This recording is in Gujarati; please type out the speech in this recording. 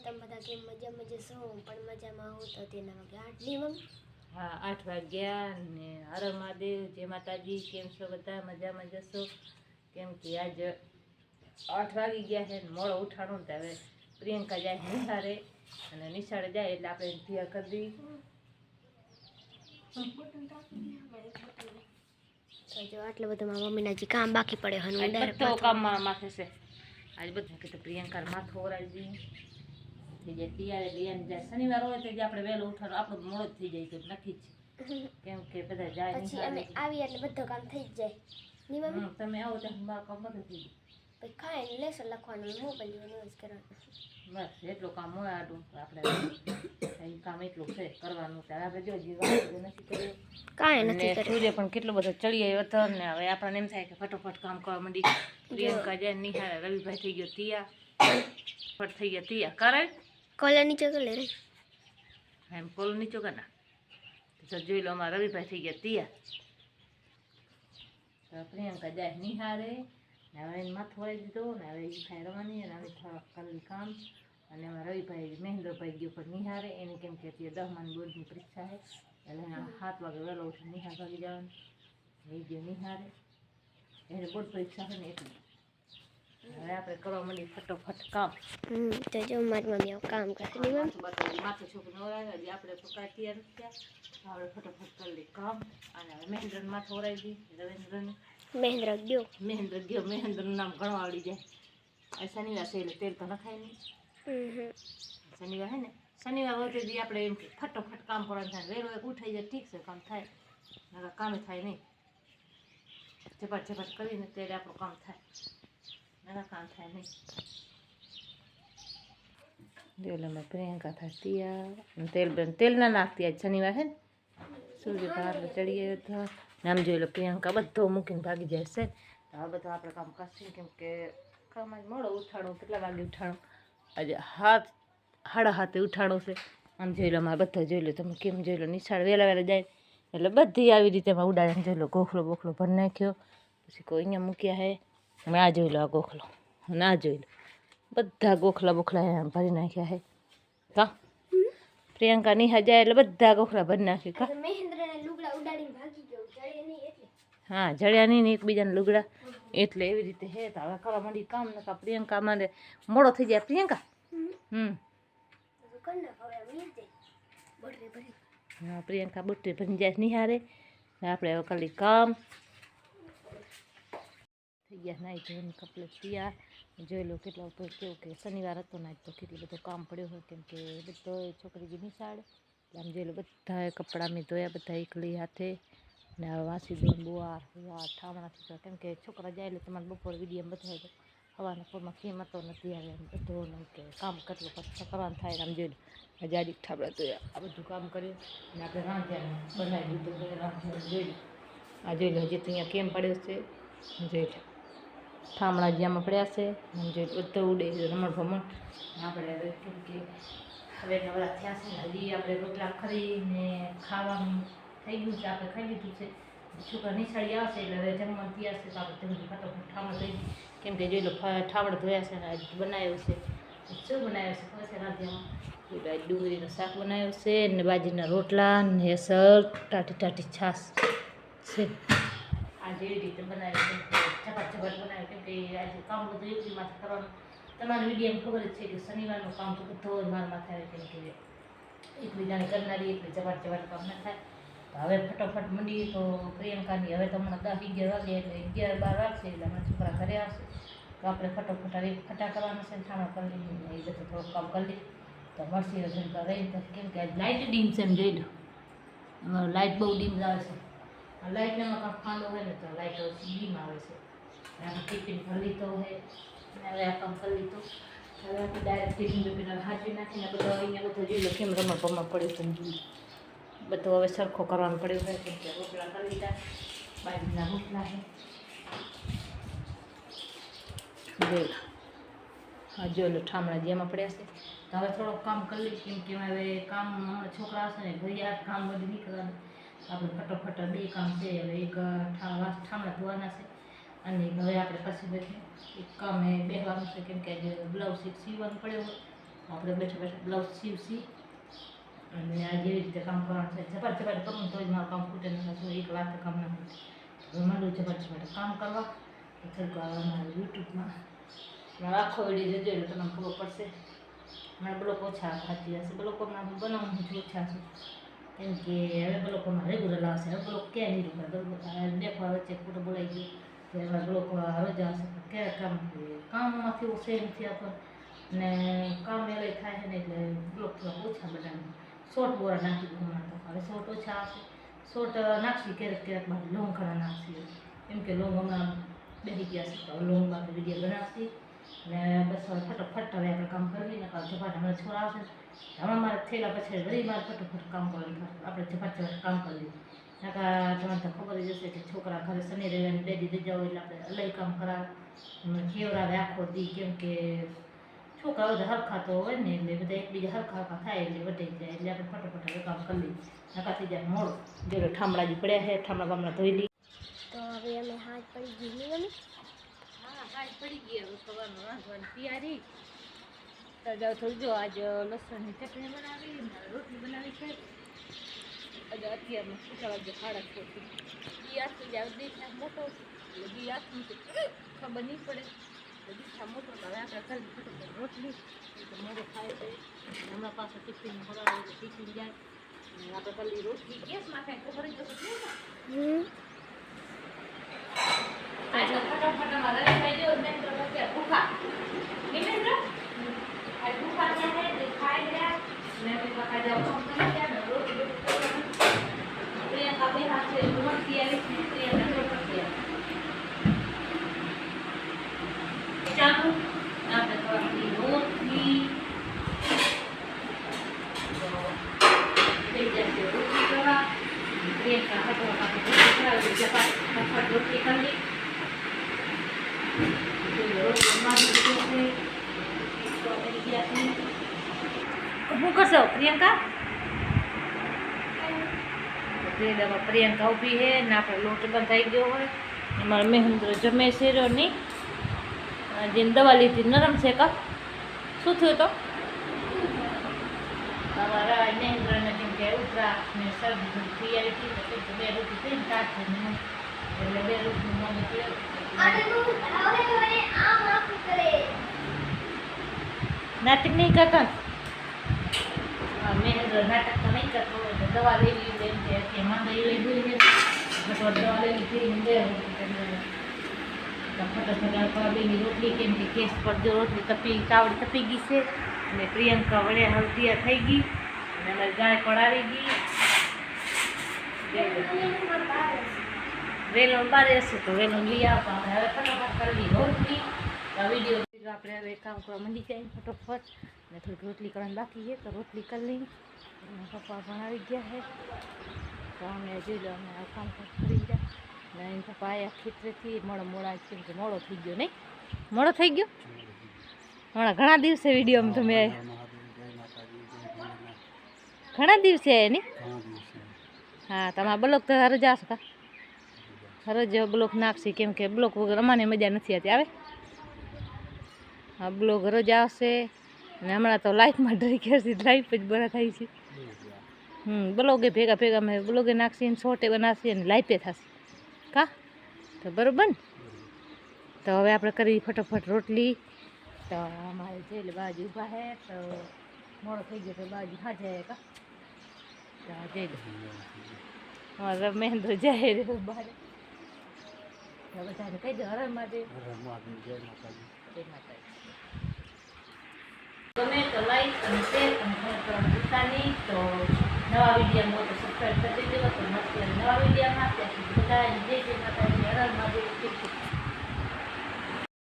તમે બધા કેમ મજામાં જશો? હું પણ મજામાં હું. તો તેના વાગે 8 ની મમ્મી. હા 8 વાગ્યા ને હર મહાદેવ, જય માતાજી. કેમ છો બધા? મજામાં જશો? કેમ કે આજ 8 વાગી ગયા છે ને મોડો ઉઠાણું ને હવે પ્રિયંકા જાય નિહારે અને નિશાળે જાય એટલે આપણે તૈયાર કરી દઈએ. તો જો આટલું બધું મારા મમ્મીના જે કામ બાકી પડે હન બધો કામમાં માથે છે આજ બધું કે તો પ્રિયંકા માથું ઓરાઈ દઈએ થઈ જાય તૈયાર એટલે એને જાય શનિવાર હોય તો આપણે વહેલું ઉઠવાનું આપણું મોડો જ થઈ જાય તો નક્કી જ કેમ કે બધા જાય પછી અમે આવી એટલે બધું કામ થઈ જ જાય ની મમ્મી. તમે આવો તો મારું કામ બધું થઈ જાય. પછી ખાઈને લેસન લખવાનું, મોબાઈલ યુઝ કરવાનું, બસ એટલું કામ હોય આટલું આપણે કામ એટલું છે કરવાનું. ત્યારે આપણે જો જીવવાનું નથી કર્યું કાંઈ નથી. સૂર્ય પણ કેટલો બધો ચડી આવ્યો હતો ને હવે આપણને એમ થાય કે ફટોફટ કામ કરવા માંડી. પ્રિયંકા જાય નિહાળે, રવિભાઈ થઈ ગયો તિયા, ફટ થઈ ગયા તિયા કરે કોલર નીચે કરી લે એમ કોલ નીચો કર ના તો જોઈ લો અમારા રવિભાઈ થઈ ગયા તિયા. તો પ્રિયંકા જાય નિહાળે ને હવે એને માથું વળી દીધો ને હવે એ ખાઈ રવાની અને હવે થોડાક કરી કામ. અને એમાં રવિભાઈ મહેન્દ્રભાઈ ગયો પણ નિહાળે એને કેમ કે અત્યારે 10મા બોર્ડની પરીક્ષા છે એટલે 7 વાગે વહેલો ઉઠી નિહાળ ભાગી જવાનું. એ ગયો નિહાળે એને બોર્ડ પરીક્ષા છે ને એટલી હવે આપણે કરવા માંડીએ ફટોફટ કામ. તો જો મારી મમ્મી કામ કરે ની મમ્મી. માથે છોકરીને ઓરાવે હજી આપણે પકાય તૈયાર નથી થયા આપણે ફટોફટ કરી લઈએ કામ. અને હવે મહેન્દ્રને માથે ઓરાવી દઈએ રવિન્દ્રને. મહેન્દ્ર ગયો મહેન્દ્રનું નામ ઘણું આવડી જાય. આ શનિવાર છે એટલે તેલ તો નખાય નહીં. શનિવાર હે ને શનિવાર હોય તેથી આપણે એમ કે ફટોફટ કામ કરવાનું થાય. વહેલો એક ઉઠાઈ જાય ઠીક છે કામ થાય નકર કામે થાય નહીં. ઝપાટ ઝપાટ કરીને ત્યારે આપણું કામ થાય નકર કામ થાય નહીં. જોલામાં પ્રિયંકા થાય તૈયાર તેલ ના નાખતી આજ શનિવાર હે ને સૂર્ય બહાર ચડી ગયો હતો. નામ જોઈ લો પ્રિયંકા બધો મૂકીને ભાગી જાય છે. આ બધું આપણે કામ કરશું કેમ કે કામ આજ મોડો ઉઠાણું. કેટલા વાગે ઉઠાણું? આજે 7:30 ઉઠાણું છે. આમ જોઈ લો મારે બધા જોઈ લો તમે કેમ જોઈ લો નિશાળ વહેલા વહેલા જાય એટલે બધી આવી રીતે એમાં ઉડાડીને જોઈ લો. ગોખલો બોખલો ભરી નાખ્યો પછી કોઈ અહીંયા મૂક્યા હે. અમે આ જોઈ લો આ ગોખલો અને આ જોઈ લો બધા ગોખલા બોખલા ભરી નાખ્યા હે. કા પ્રિયંકા નિહાળ જાય એટલે બધા ગોખલા ભરી નાખ્યા. કા હા જડ્યા નહીં ને એકબીજાને લુગડા એટલે એવી રીતે હે. તો હવે કરવા માંડી કામ નકા પ્રિયંકા મારે મોડો થઈ જાય. પ્રિયંકા હા પ્રિયંકા બુટ્ટી ભરી જાય નિહારે આપણે હવે ખાલી કામ થઈ ગયા. નાઈ ધોઈને કપડે તૈયાર જોઈ લો કેટલા ઉપર કેવું કે શનિવાર હતો ને આજ તો કેટલું બધું કામ પડ્યું હોય કેમ કે બધો છોકરી નિશાળે આમ જોઈ લો બધા કપડાં મેં ધોયા બધા એકલી હાથે ને હવે વાસી દઈને બોવાર ઠામણાથી કેમ કે છોકરા જાય એટલે તમારે બપોર વિડીયો બતાવે તો હવાના પોરમાં કેમ હતો નથી આવે એમ બધું કે કામ કેટલું પછી કરવાનું થાય. આમ જોઈ લો જાડી ઠાબડા ધોયા આ બધું કામ કર્યું ને આપણે રાંધ્યા બનાવી દીધું રાંધ્યા જોઈ લો. આ જોઈ લો હજી તો અહીંયા કેમ પડ્યો છે જોઈ લો ઠામણા જ્યાંમાં પડ્યા છે જોઈ લો બધું ઉડે રમણ ભમણ. આપણે હવે કેમ કે હવે નવરા થયા છે ને હજી આપણે રોટલા ખરીને ખાવાનું થઈ ગયું છે. આપણે ખાઈ લીધું છે. છોકરા નિશાળી આવશે એટલે હવે જમવાનું તૈયાર છે તો આપણે જલ્દી ફટોફટ ઠામણ થઈ કેમ કે જોઈ લો ઠામણ ધોયા છે ને બનાવ્યું છે. શું બનાવ્યું છે ખબર છે રાંધ્યામાં? ડુંગળીનું શાક બનાવ્યું છે ને બાજરીના રોટલા ને સર ટાટી ટાટી છાશ છે. આ જેવી રીતે બનાવ્યું ઝપાટ ઝપાટ બનાવ્યું કેમ કે આજે કામ બધું એકલી માથે કરવાનું. તમારી વિડીયોમાં ખબર જ છે કે શનિવારનું કામ તો બધું મારા માથે આવે કેમ કે એકલી જાણે કરનારી એકલી ઝપાટ ઝપાટ કામ ના થાય. તો હવે ફટોફટ મંડીએ તો પ્રિયંકાની હવે તો હમણાં 10-11 વાગે એટલે 11-12 વાગશે એટલે અમારા છોકરા ઘરે આવશે તો આપણે ફટોફટ હવે ફટા કરવાના છે ઠામા કરી લઈએ એ બધું થોડુંક કામ કરી લઈએ તો મળશે ઘડીક રહીને કેમ કે લાઇટ ડીમ છે એમ જોઈ લો લાઇટ બહુ ડીમ આવે છે. લાઇટમાં કાંક ફાંડો હોય ને તો લાઇટ ડીમ આવે છે. આપણે ટિફિન ભરી લીધો હોય અને હવે આ કામ કરી લીધું હવે આપણે ડાયરેક્ટ ટિફિન બીફિન હાજરી નાખીને બધું અહીંયા બધું જોઈ લો કેમ રમણ ભમણ પડ્યું સમજી બધું હવે સરખો કરવાનું પડ્યું હોય કેમ કે રોટલા કરી લીધા બાજરીના રોટલા છે જોઈ લો. હા જોઈ લો ઠામણા જેમાં પડ્યા છે તો હવે થોડુંક કામ કરી લઈશ કેમ કે હવે કામ છોકરા આવશે ને ઘરે આ કામ બધું નીકળવાનું આપણે ફટોફટ 2 કામ છે. હવે એક ઠામણા ધોવાના છે અને હવે આપણે પછી બધું એક કામે બેસવાનું છે કેમ કે આજે બ્લાઉઝ સીવવાનું પડ્યો હોય આપણે બેઠા બેઠા બ્લાઉઝ સીવશી અને આ જેવી રીતે કામ કરવાનું છે. ઝપાટ ઝપાટ કરું તો જ મારું કામ ફૂટે નથી. શું એક લાખ કામ ના ફૂટે. હવે મારું ઝપાટ ઝપાટ કામ કરવા થોડુંક મારા યુટ્યુબમાં મારો આખો વિડીયો જોજો એટલે તમને ખબર પડશે. મારા બ્લોક ઓછા ખાતી હશે. બ્લોકોમાં બનાવવું હું ઓછા છું કેમ કે હવે બ્લોકોમાં રેગ્યુલર આવશે. હવે બ્લોક ક્યાં નહીં રૂપે બરોબર દેખવા વચ્ચે ખોટો બોલાઈ ગયો ત્યારે બ્લોક રોજ આવશે. ક્યારે કામમાંથી ઓછે નથી આપણને ને કામ એ થાય છે ને એટલે બ્લોક થોડા ઓછા બનાવે. શોર્ટ બોરા નાખી દઉં હમણાં તો હવે શોર્ટ ઓછા આવશે. શોર્ટ નાખશી ક્યારેક ક્યારેક બાદ લોંગ ઘણા નાખશી કેમ કે લોંગ હમણાં બેસી ગયા છે તો લોંગ આપણે વિડીયો બનાવશી ને બસ હવે ફટોફટ હવે આપણે કામ કરવી ને ઝપાટ હમણાં છોડ આવશે હમણાં મારે થયેલા પછી વળી મારે ફટોફટ કામ કરવાનું થશે. આપણે ઝપાટ ઝપાટ કામ કરી લઈએ નાકા તમને તો ખબર જ હશે કે છોકરા ઘરે શનિ રવિવારની બે દી જાઓ એટલે આપણે અલગ કામ કરાવે કેવડાવે આખો દી કેમ કે છોકરાઓ બધા હરખા તો હોય ને એટલે બધા એકબીજા હરખા હરખા થાય એટલે વટે જાય એટલે આપણે ફટોફટ હવે કામ કરી લઈએ નાકા થઈ જાય મોડું. જો ઠામડા જે પડ્યા છે ઠામડા બામડા ધોઈ લઈએ. તો હવે અમે હાથ પડી ગઈ નહીં મમ્મી? હા હાથ પડી ગઈ. હવે સવારનું રાંધવાની તૈયારી તો થોડી જો આજ લસણની ચટણી બનાવી રોટલી બનાવી છે. આજે અત્યારમાં કેટલા વાગે 6:30 બી આખી જાય દીઠા મોટો એટલે બી આખી ખબર નહીં પડે દીઠા મોટો તો હવે આપણે ખાલી ફટોફટ રોટલી તો મોડો ખાય છે. હમણાં પાછો ટિફિન ભરાવે એટલે ટિફિન જાય અને આપણે ખાલી રોટલી ગેસમાં ખાય તો ભરી જશે ફટાફટ અમારે ખાઈ જો મેં તો ભૂખા નિમેન્દ્ર આ ભૂખા છે ને ખાઈ ગયા મેં પેલા ખાઈ જાવ રોટલી પ્રિયંકા બે હાથે રોટલી આવી છે. પ્રિયંકા રોટલી ચાલુ આપણે થોડી રોટલી થઈ જશે રોટલી કરવા પ્રિયંકા ફટોફટ રોટલી કરાવી ફટાફટ રોટલી કરી શું કરશો પ્રિયંકા? પ્રિયંકા ઊભી છે ને આપણે લોટ બંધાઈ ગયો હોય અમારે મહેન્દ્ર જમે છે નહીં જેને દવા લીધી નરમ છે કા શું થયું તો અમારા મહેન્દ્રને કેમ કે ઉતરા ને શરદી તૈયારી થઈ તો બે રોટી થઈને કાઢ એટલે બે રોટનું મમ્મી નાટક નહીં કરતા. મહેન્દ્ર નાટક તો નહીં કરતો એટલે દવા લેવી એમ કે માંગી લઈ ગઈ છે દવા લેવી થઈ ફટાફટ રોટલી કેમ કે ગેસ પર જો રોટલી તાવડી તપી ગઈ છે અને પ્રિયંકા વડે હળદિયા થઈ ગઈ અને અમારી ગાય પણ આવી ગઈ. વેલણ બારે હશે તો વેલણ લઈ આવતા આપણે હવે ફટાફટ કરી રોટલી વિડીયો આપણે હવે કામ કરવા માંડી જાય ફટોફટ ને થોડીક રોટલી કરવાની બાકી છે તો રોટલી કરી લઈ. પપ્પા પણ આવી ગયા છે તો અમે જોઈ લો અમે આ કામ કરી ગયા ને એના પપ્પા આવ્યા ખેતરેથી મોડા કેમ કે મોડો થઈ ગયો નહીં મોડો થઈ ગયો હમણાં ઘણા દિવસે વિડીયો તમે ઘણા દિવસે આવ્યા નહીં? હા તમારા બ્લોક તો હરજ આવશે કા હરજ બ્લોક નાખશે કેમ કે બ્લોક વગર અમાને મજા નથી આવતી આવે. હા બ્લોગ રોજ આવશે અને હમણાં તો લાઈફમાં ડરી ગયા લાઈફ જ બરા થાય છે. બ્લોગે ભેગા ભેગા મેં બ્લોગે નાખશે ને શોર્ટે બનાવશે અને લાઈફે થશે કા તો બરાબર ને. તો હવે આપણે કરી ફટોફટ રોટલી તો અમારે જેલ બાજુ ઊભા છે તો મોડો થઈ ગયો તો બાજુ હા જાય કા તો જઈ લો અમારે મહેન્દ્ર જાય બહાર બધાને કહી દો હર મહાદેવ જય માતાજી. ગમે તો લાઈક અને શેર અને કોમેન્ટ કરવાનું ભૂલતા નહીં. તો નવા વિડીયોમાં તો સબસ્ક્રાઈબ કરી દેજો તો મળશે નવા વિડીયોમાં ત્યાં સુધી બધા જય માતાજી હર મહાદેવ.